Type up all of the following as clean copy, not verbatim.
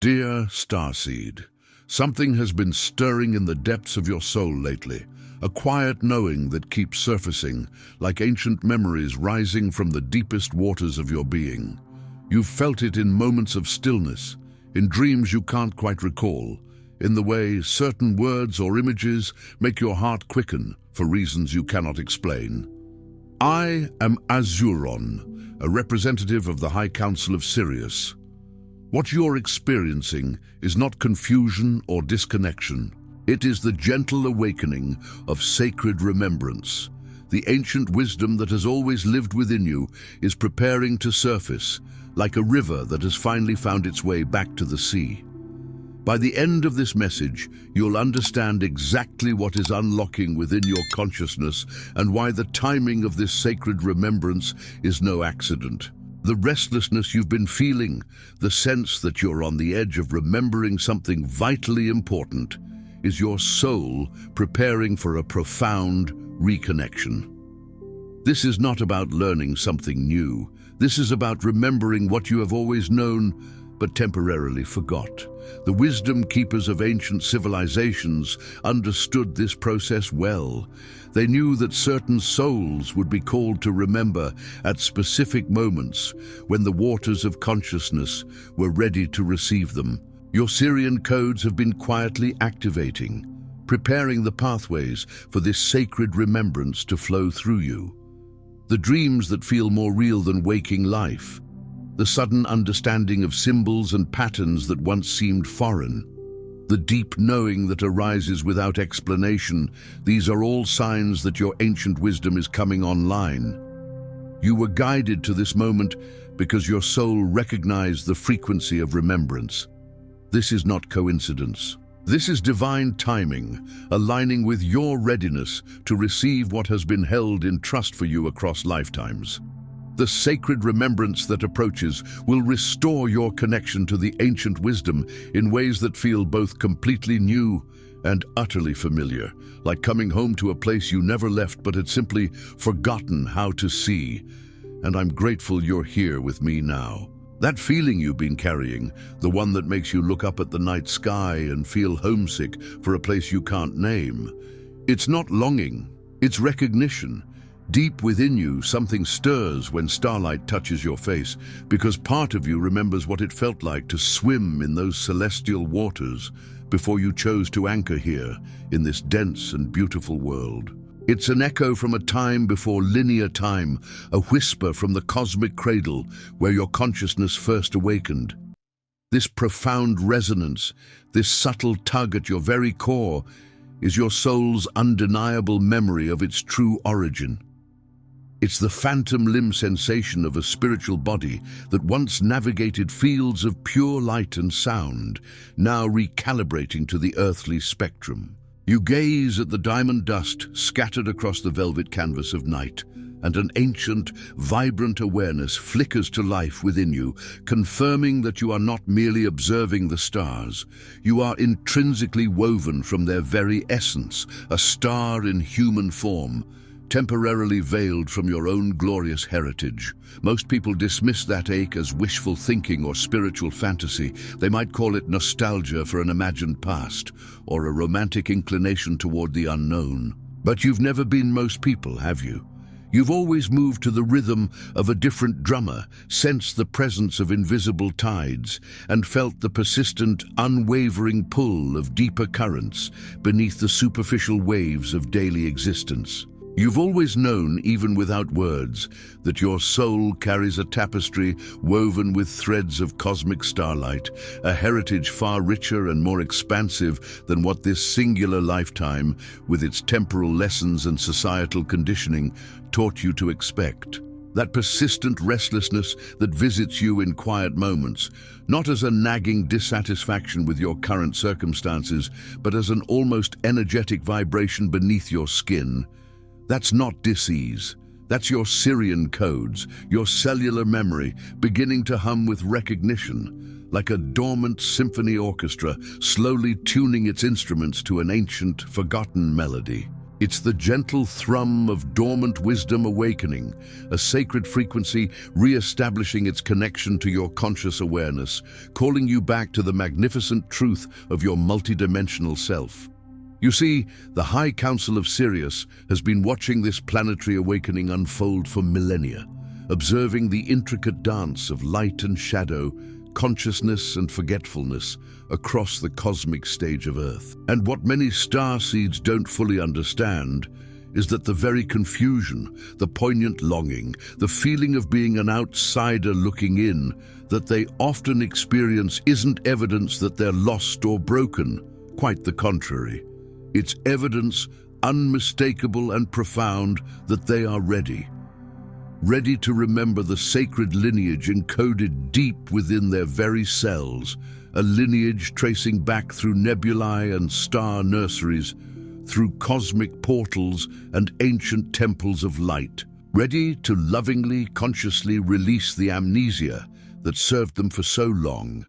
Dear starseed, something has been stirring in the depths of your soul lately, a quiet knowing that keeps surfacing, like ancient memories rising from the deepest waters of your being. You've felt it in moments of stillness, in dreams you can't quite recall, in the way certain words or images make your heart quicken for reasons you cannot explain. I am Azuron, a representative of the High Council of Sirius. What you're experiencing is not confusion or disconnection. It is the gentle awakening of sacred remembrance. The ancient wisdom that has always lived within you is preparing to surface, like a river that has finally found its way back to the sea. By the end of this message, you'll understand exactly what is unlocking within your consciousness and why the timing of this sacred remembrance is no accident. The restlessness you've been feeling, the sense that you're on the edge of remembering something vitally important, is your soul preparing for a profound reconnection. This is not about learning something new. This is about remembering what you have always known but temporarily forgot. The wisdom keepers of ancient civilizations understood this process well. They knew that certain souls would be called to remember at specific moments when the waters of consciousness were ready to receive them. Your Sirian codes have been quietly activating, preparing the pathways for this sacred remembrance to flow through you. The dreams that feel more real than waking life, the sudden understanding of symbols and patterns that once seemed foreign, the deep knowing that arises without explanation, these are all signs that your ancient wisdom is coming online. You were guided to this moment because your soul recognized the frequency of remembrance. This is not coincidence. This is divine timing, aligning with your readiness to receive what has been held in trust for you across lifetimes. The sacred remembrance that approaches will restore your connection to the ancient wisdom in ways that feel both completely new and utterly familiar, like coming home to a place you never left but had simply forgotten how to see. And I'm grateful you're here with me now. That feeling you've been carrying, the one that makes you look up at the night sky and feel homesick for a place you can't name, it's not longing, it's recognition. Deep within you, something stirs when starlight touches your face, because part of you remembers what it felt like to swim in those celestial waters before you chose to anchor here in this dense and beautiful world. It's an echo from a time before linear time, a whisper from the cosmic cradle where your consciousness first awakened. This profound resonance, this subtle tug at your very core, is your soul's undeniable memory of its true origin. It's the phantom limb sensation of a spiritual body that once navigated fields of pure light and sound, now recalibrating to the earthly spectrum. You gaze at the diamond dust scattered across the velvet canvas of night, and an ancient, vibrant awareness flickers to life within you, confirming that you are not merely observing the stars. You are intrinsically woven from their very essence, a star in human form, temporarily veiled from your own glorious heritage. Most people dismiss that ache as wishful thinking or spiritual fantasy. They might call it nostalgia for an imagined past, or a romantic inclination toward the unknown. But you've never been most people, have you? You've always moved to the rhythm of a different drummer, sensed the presence of invisible tides, and felt the persistent, unwavering pull of deeper currents beneath the superficial waves of daily existence. You've always known, even without words, that your soul carries a tapestry woven with threads of cosmic starlight, a heritage far richer and more expansive than what this singular lifetime, with its temporal lessons and societal conditioning, taught you to expect. That persistent restlessness that visits you in quiet moments, not as a nagging dissatisfaction with your current circumstances, but as an almost energetic vibration beneath your skin. That's not dis-ease. That's your Sirian codes, your cellular memory, beginning to hum with recognition, like a dormant symphony orchestra slowly tuning its instruments to an ancient, forgotten melody. It's the gentle thrum of dormant wisdom awakening, a sacred frequency re-establishing its connection to your conscious awareness, calling you back to the magnificent truth of your multidimensional self. You see, the High Council of Sirius has been watching this planetary awakening unfold for millennia, observing the intricate dance of light and shadow, consciousness and forgetfulness across the cosmic stage of Earth. And what many starseeds don't fully understand is that the very confusion, the poignant longing, the feeling of being an outsider looking in, that they often experience isn't evidence that they're lost or broken. Quite the contrary. It's evidence, unmistakable and profound, that they are ready to remember the sacred lineage encoded deep within their very cells, a lineage tracing back through nebulae and star nurseries, through cosmic portals and ancient temples of light, ready to lovingly, consciously release the amnesia that served them for so long,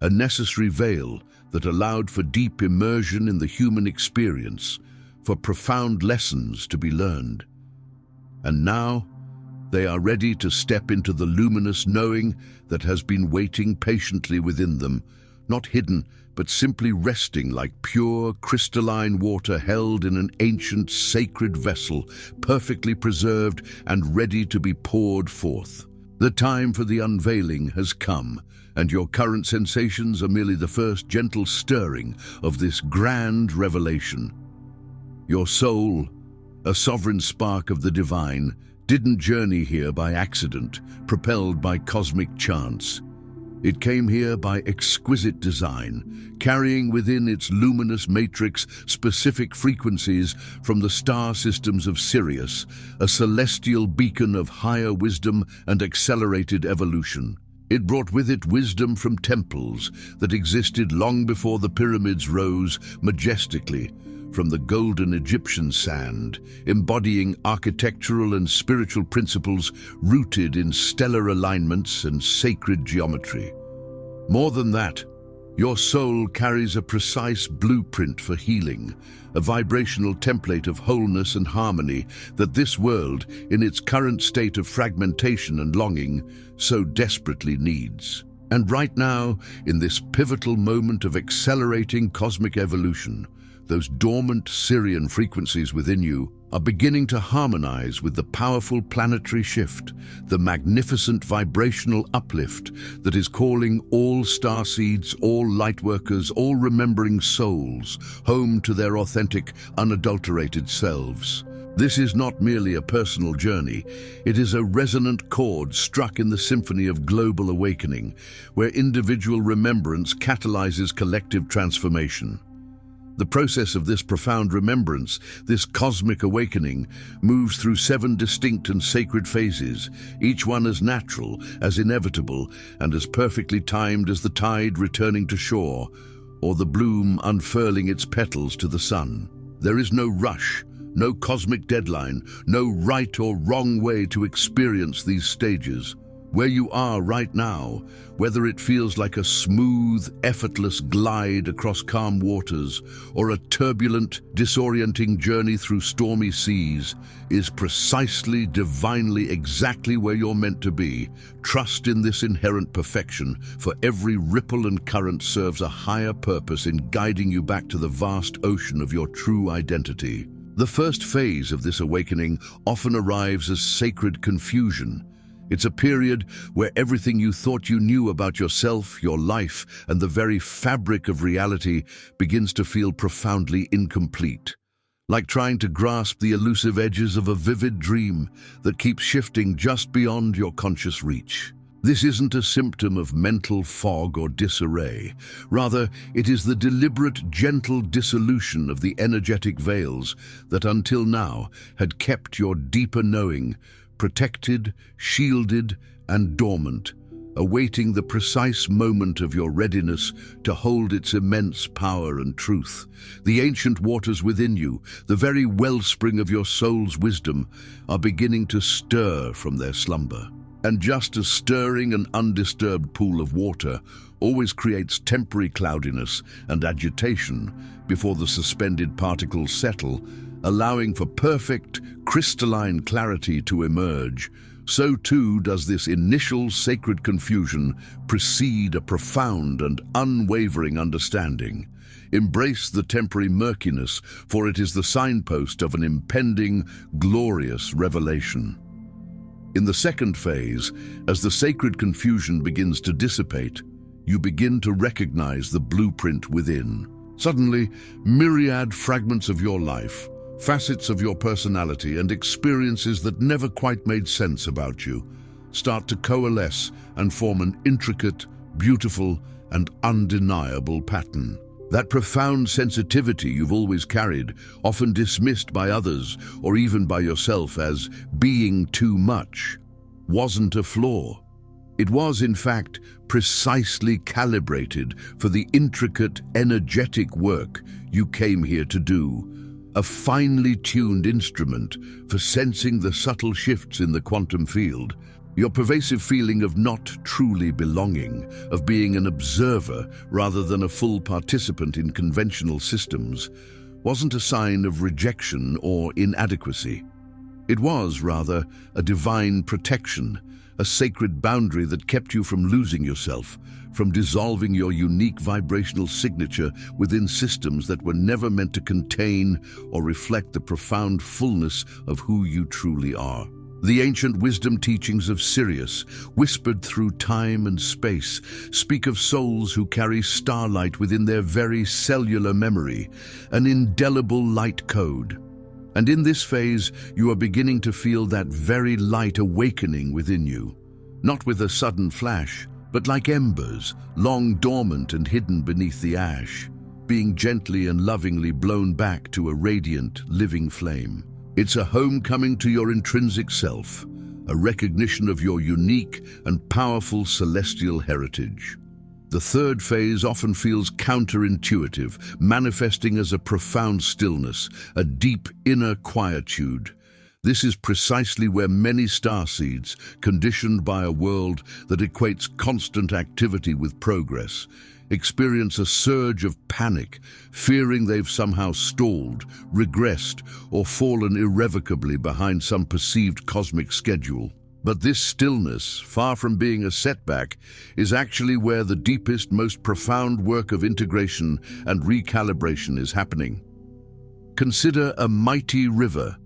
a necessary veil that allowed for deep immersion in the human experience, for profound lessons to be learned. And now, they are ready to step into the luminous knowing that has been waiting patiently within them, not hidden, but simply resting like pure, crystalline water held in an ancient, sacred vessel, perfectly preserved and ready to be poured forth. The time for the unveiling has come, and your current sensations are merely the first gentle stirring of this grand revelation. Your soul, a sovereign spark of the divine, didn't journey here by accident, propelled by cosmic chance. It came here by exquisite design, carrying within its luminous matrix specific frequencies from the star systems of Sirius, a celestial beacon of higher wisdom and accelerated evolution. It brought with it wisdom from temples that existed long before the pyramids rose majestically from the golden Egyptian sand, embodying architectural and spiritual principles rooted in stellar alignments and sacred geometry. More than that, your soul carries a precise blueprint for healing, a vibrational template of wholeness and harmony that this world, in its current state of fragmentation and longing, so desperately needs. And right now, in this pivotal moment of accelerating cosmic evolution, those dormant Sirian frequencies within you are beginning to harmonize with the powerful planetary shift, the magnificent vibrational uplift that is calling all starseeds, all lightworkers, all remembering souls home to their authentic, unadulterated selves. This is not merely a personal journey, it is a resonant chord struck in the symphony of global awakening, where individual remembrance catalyzes collective transformation. The process of this profound remembrance, this cosmic awakening, moves through 7 distinct and sacred phases, each one as natural, as inevitable, and as perfectly timed as the tide returning to shore, or the bloom unfurling its petals to the sun. There is no rush, no cosmic deadline, no right or wrong way to experience these stages. Where you are right now, whether it feels like a smooth, effortless glide across calm waters or a turbulent, disorienting journey through stormy seas, is precisely, divinely, exactly where you're meant to be. Trust in this inherent perfection, for every ripple and current serves a higher purpose in guiding you back to the vast ocean of your true identity. The first phase of this awakening often arrives as sacred confusion. It's a period where everything you thought you knew about yourself, your life, and the very fabric of reality begins to feel profoundly incomplete. Like trying to grasp the elusive edges of a vivid dream that keeps shifting just beyond your conscious reach. This isn't a symptom of mental fog or disarray. Rather, it is the deliberate, gentle dissolution of the energetic veils that until now had kept your deeper knowing protected, shielded, and dormant, awaiting the precise moment of your readiness to hold its immense power and truth. The ancient waters within you, the very wellspring of your soul's wisdom, are beginning to stir from their slumber. And just as stirring an undisturbed pool of water always creates temporary cloudiness and agitation before the suspended particles settle, allowing for perfect, crystalline clarity to emerge, so too does this initial sacred confusion precede a profound and unwavering understanding. Embrace the temporary murkiness, for it is the signpost of an impending, glorious revelation. In the second phase, as the sacred confusion begins to dissipate, you begin to recognize the blueprint within. Suddenly, myriad fragments of your life, facets of your personality, and experiences that never quite made sense about you start to coalesce and form an intricate, beautiful, and undeniable pattern. That profound sensitivity you've always carried, often dismissed by others or even by yourself as being too much, wasn't a flaw. It was, in fact, precisely calibrated for the intricate, energetic work you came here to do, a finely tuned instrument for sensing the subtle shifts in the quantum field. Your pervasive feeling of not truly belonging, of being an observer rather than a full participant in conventional systems, wasn't a sign of rejection or inadequacy. It was, rather, a divine protection, a sacred boundary that kept you from losing yourself, from dissolving your unique vibrational signature within systems that were never meant to contain or reflect the profound fullness of who you truly are. The ancient wisdom teachings of Sirius, whispered through time and space, speak of souls who carry starlight within their very cellular memory, an indelible light code. And in this phase, you are beginning to feel that very light awakening within you, not with a sudden flash, but like embers, long dormant and hidden beneath the ash, being gently and lovingly blown back to a radiant, living flame. It's a homecoming to your intrinsic self, a recognition of your unique and powerful celestial heritage. The third phase often feels counterintuitive, manifesting as a profound stillness, a deep inner quietude. This is precisely where many starseeds, conditioned by a world that equates constant activity with progress, experience a surge of panic, fearing they've somehow stalled, regressed, or fallen irrevocably behind some perceived cosmic schedule. But this stillness, far from being a setback, is actually where the deepest, most profound work of integration and recalibration is happening. Consider a mighty river.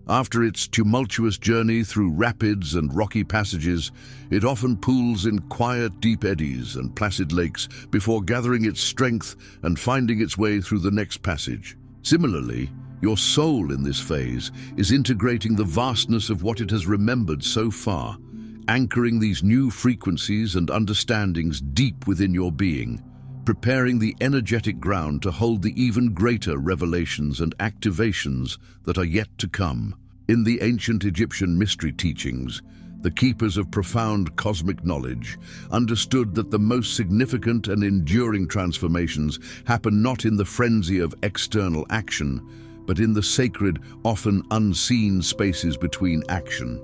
After its tumultuous journey through rapids and rocky passages, it often pools in quiet, deep eddies and placid lakes before gathering its strength and finding its way through the next passage. Similarly, your soul in this phase is integrating the vastness of what it has remembered so far, anchoring these new frequencies and understandings deep within your being, preparing the energetic ground to hold the even greater revelations and activations that are yet to come. In the ancient Egyptian mystery teachings, the keepers of profound cosmic knowledge understood that the most significant and enduring transformations happen not in the frenzy of external action, but in the sacred, often unseen spaces between action,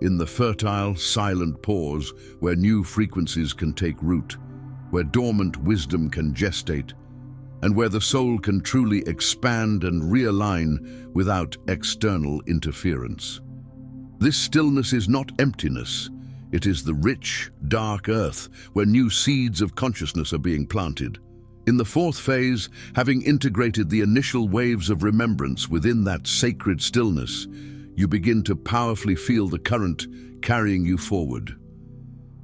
in the fertile, silent pause where new frequencies can take root, where dormant wisdom can gestate, and where the soul can truly expand and realign without external interference. This stillness is not emptiness. It is the rich, dark earth where new seeds of consciousness are being planted. In the fourth phase, having integrated the initial waves of remembrance within that sacred stillness, you begin to powerfully feel the current carrying you forward.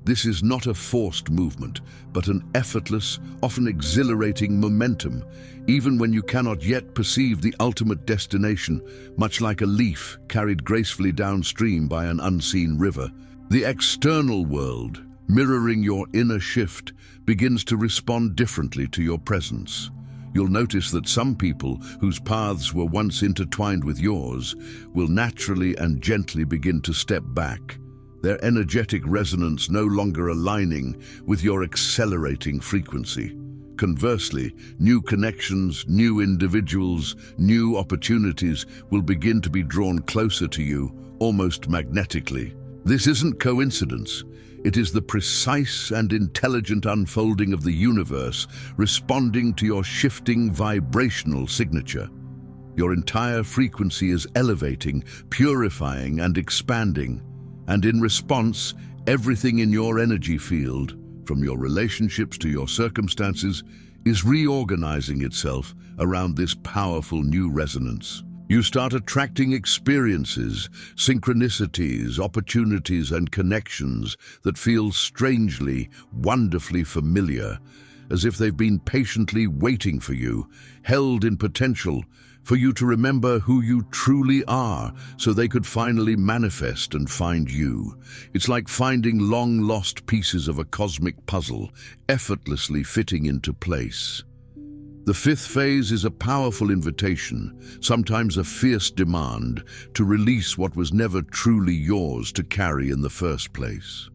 This is not a forced movement, but an effortless, often exhilarating momentum, even when you cannot yet perceive the ultimate destination, much like a leaf carried gracefully downstream by an unseen river. The external world, mirroring your inner shift, begins to respond differently to your presence. You'll notice that some people whose paths were once intertwined with yours will naturally and gently begin to step back, their energetic resonance no longer aligning with your accelerating frequency. Conversely, new connections, new individuals, new opportunities will begin to be drawn closer to you, almost magnetically. This isn't coincidence. It is the precise and intelligent unfolding of the universe responding to your shifting vibrational signature. Your entire frequency is elevating, purifying, and expanding. And in response, everything in your energy field, from your relationships to your circumstances, is reorganizing itself around this powerful new resonance. You start attracting experiences, synchronicities, opportunities, and connections that feel strangely, wonderfully familiar, as if they've been patiently waiting for you, held in potential, for you to remember who you truly are, so they could finally manifest and find you. It's like finding long-lost pieces of a cosmic puzzle, effortlessly fitting into place. The fifth phase is a powerful invitation, sometimes a fierce demand, to release what was never truly yours to carry in the first place.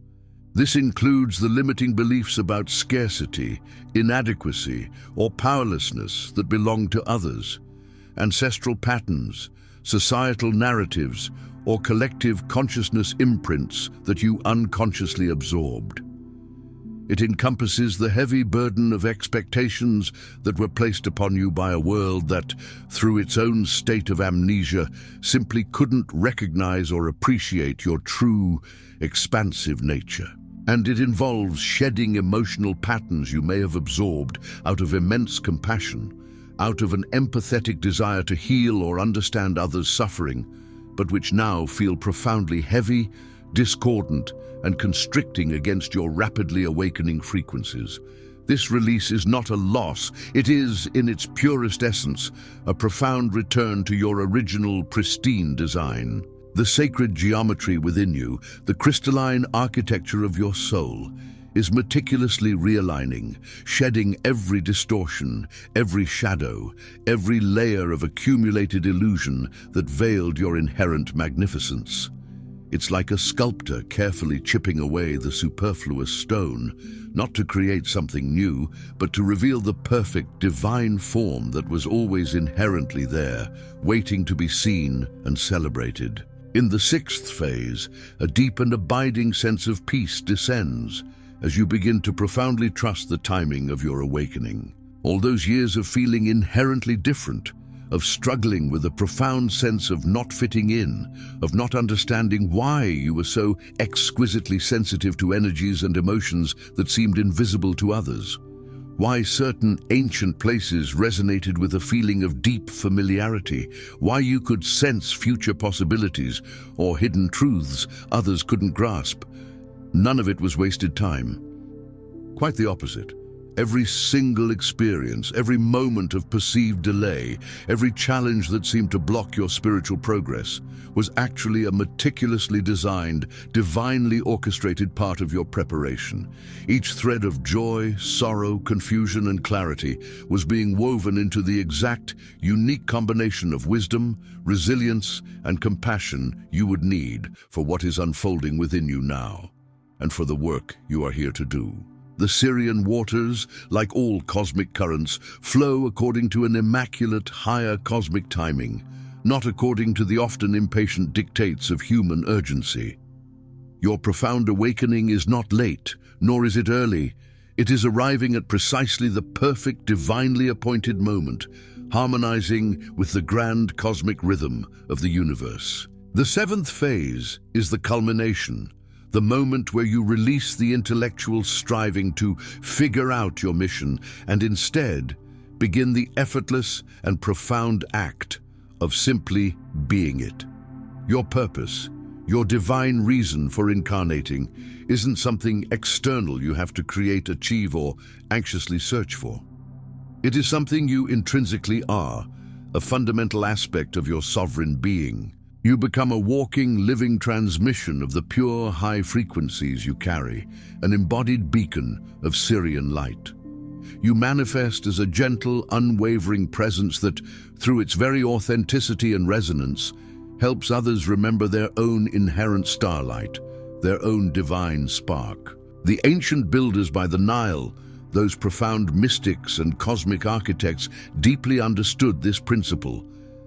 This includes the limiting beliefs about scarcity, inadequacy, or powerlessness that belong to others, ancestral patterns, societal narratives, or collective consciousness imprints that you unconsciously absorbed. It encompasses the heavy burden of expectations that were placed upon you by a world that, through its own state of amnesia, simply couldn't recognize or appreciate your true, expansive nature. And it involves shedding emotional patterns you may have absorbed out of immense compassion, out of an empathetic desire to heal or understand others' suffering, but which now feel profoundly heavy, discordant, and constricting against your rapidly awakening frequencies. This release is not a loss. It is, in its purest essence, a profound return to your original, pristine design. The sacred geometry within you, the crystalline architecture of your soul, is meticulously realigning, shedding every distortion, every shadow, every layer of accumulated illusion that veiled your inherent magnificence. It's like a sculptor carefully chipping away the superfluous stone, not to create something new, but to reveal the perfect divine form that was always inherently there, waiting to be seen and celebrated. In the sixth phase, a deep and abiding sense of peace descends as you begin to profoundly trust the timing of your awakening. All those years of feeling inherently different, of struggling with a profound sense of not fitting in, of not understanding why you were so exquisitely sensitive to energies and emotions that seemed invisible to others, why certain ancient places resonated with a feeling of deep familiarity, why you could sense future possibilities or hidden truths others couldn't grasp. None of it was wasted time. Quite the opposite. Every single experience, every moment of perceived delay, every challenge that seemed to block your spiritual progress was actually a meticulously designed, divinely orchestrated part of your preparation. Each thread of joy, sorrow, confusion, and clarity was being woven into the exact, unique combination of wisdom, resilience, and compassion you would need for what is unfolding within you now, and for the work you are here to do. The Sirian waters, like all cosmic currents, flow according to an immaculate, higher cosmic timing, not according to the often impatient dictates of human urgency. Your profound awakening is not late, nor is it early. It is arriving at precisely the perfect, divinely appointed moment, harmonizing with the grand cosmic rhythm of the universe. The seventh phase is the culmination, the moment where you release the intellectual striving to figure out your mission and instead begin the effortless and profound act of simply being it. Your purpose, your divine reason for incarnating, isn't something external you have to create, achieve, or anxiously search for. It is something you intrinsically are, a fundamental aspect of your sovereign being. You become a walking, living transmission of the pure, high frequencies you carry, an embodied beacon of Sirian light. You manifest as a gentle, unwavering presence that, through its very authenticity and resonance, helps others remember their own inherent starlight, their own divine spark. The ancient builders by the Nile, those profound mystics and cosmic architects, deeply understood this principle.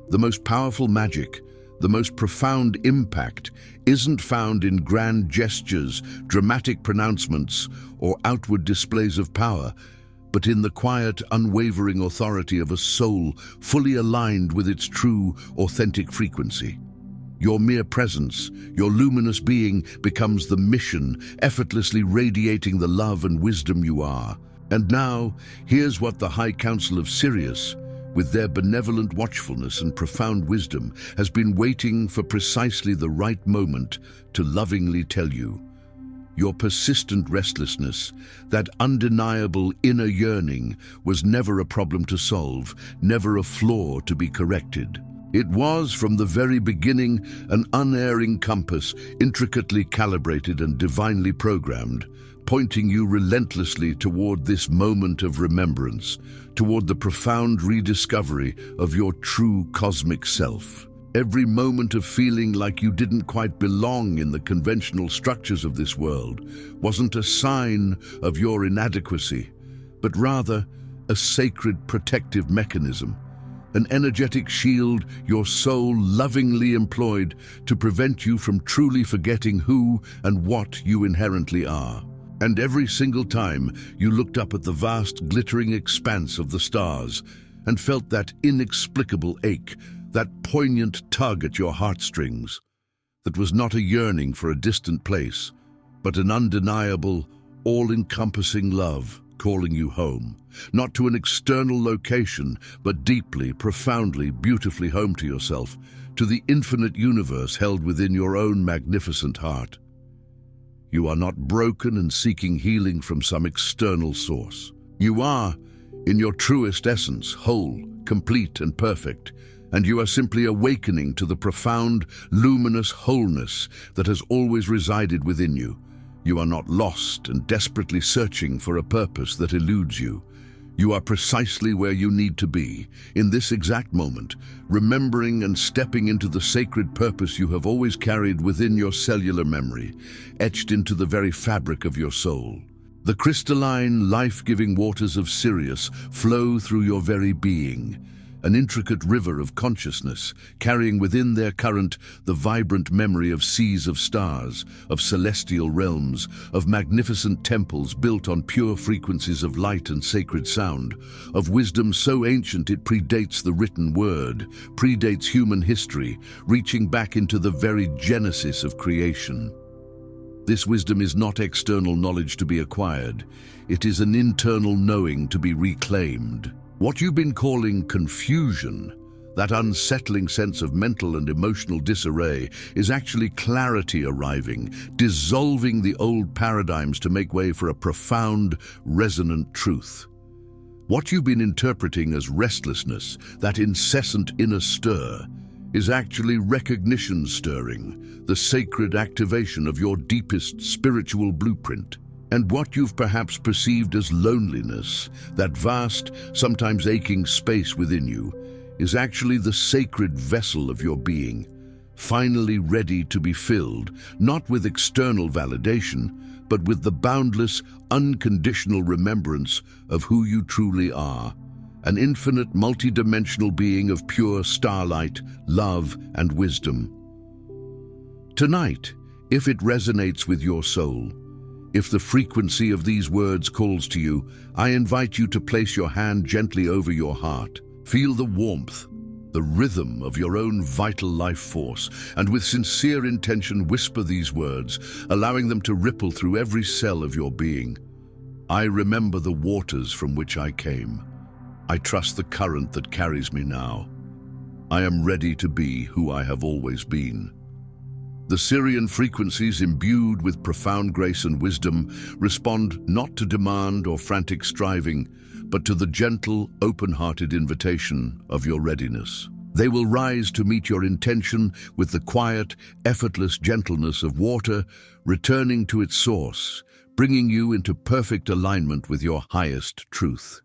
The most powerful magic, the most profound impact, isn't found in grand gestures, dramatic pronouncements, or outward displays of power, but in the quiet, unwavering authority of a soul fully aligned with its true, authentic frequency. Your mere presence, your luminous being, becomes the mission, effortlessly radiating the love and wisdom you are. And now, here's what the High Council of Sirius, with their benevolent watchfulness and profound wisdom, has been waiting for precisely the right moment to lovingly tell you. Your persistent restlessness, that undeniable inner yearning, was never a problem to solve, never a flaw to be corrected. It was, from the very beginning, an unerring compass, intricately calibrated and divinely programmed, pointing you relentlessly toward this moment of remembrance, toward the profound rediscovery of your true cosmic self. Every moment of feeling like you didn't quite belong in the conventional structures of this world wasn't a sign of your inadequacy, but rather a sacred protective mechanism, an energetic shield your soul lovingly employed to prevent you from truly forgetting who and what you inherently are. And every single time you looked up at the vast, glittering expanse of the stars and felt that inexplicable ache, that poignant tug at your heartstrings, that was not a yearning for a distant place, but an undeniable, all-encompassing love calling you home, not to an external location, but deeply, profoundly, beautifully home to yourself, to the infinite universe held within your own magnificent heart. You are not broken and seeking healing from some external source. You are, in your truest essence, whole, complete and perfect, and you are simply awakening to the profound, luminous wholeness that has always resided within you. You are not lost and desperately searching for a purpose that eludes you. You are precisely where you need to be, in this exact moment, remembering and stepping into the sacred purpose you have always carried within your cellular memory, etched into the very fabric of your soul. The crystalline, life-giving waters of Sirius flow through your very being, an intricate river of consciousness, carrying within their current the vibrant memory of seas of stars, of celestial realms, of magnificent temples built on pure frequencies of light and sacred sound, of wisdom so ancient it predates the written word, predates human history, reaching back into the very genesis of creation. This wisdom is not external knowledge to be acquired. It is an internal knowing to be reclaimed. What you've been calling confusion, that unsettling sense of mental and emotional disarray, is actually clarity arriving, dissolving the old paradigms to make way for a profound, resonant truth. What you've been interpreting as restlessness, that incessant inner stir, is actually recognition stirring, the sacred activation of your deepest spiritual blueprint. And what you've perhaps perceived as loneliness, that vast, sometimes aching space within you, is actually the sacred vessel of your being, finally ready to be filled, not with external validation, but with the boundless, unconditional remembrance of who you truly are, an infinite, multidimensional being of pure starlight, love, and wisdom. Tonight, if it resonates with your soul, if the frequency of these words calls to you, I invite you to place your hand gently over your heart. Feel the warmth, the rhythm of your own vital life force, and with sincere intention whisper these words, allowing them to ripple through every cell of your being. I remember the waters from which I came. I trust the current that carries me now. I am ready to be who I have always been. The Sirian frequencies, imbued with profound grace and wisdom, respond not to demand or frantic striving, but to the gentle, open-hearted invitation of your readiness. They will rise to meet your intention with the quiet, effortless gentleness of water, returning to its source, bringing you into perfect alignment with your highest truth.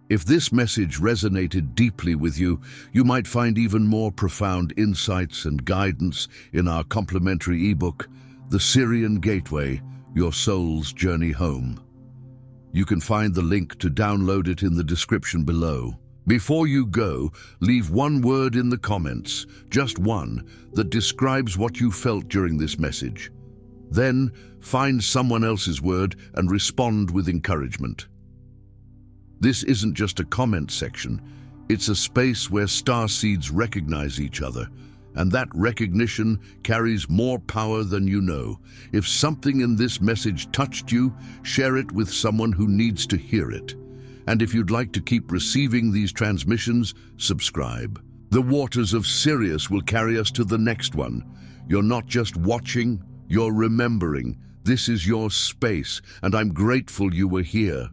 If this message resonated deeply with you, you might find even more profound insights and guidance in our complimentary ebook, The Sirian Gateway, Your Soul's Journey Home. You can find the link to download it in the description below. Before you go, leave one word in the comments, just one, that describes what you felt during this message. Then, find someone else's word and respond with encouragement. This isn't just a comment section. It's a space where starseeds recognize each other, and that recognition carries more power than you know. If something in this message touched you, share it with someone who needs to hear it. And if you'd like to keep receiving these transmissions, subscribe. The waters of Sirius will carry us to the next one. You're not just watching, you're remembering. This is your space, and I'm grateful you were here.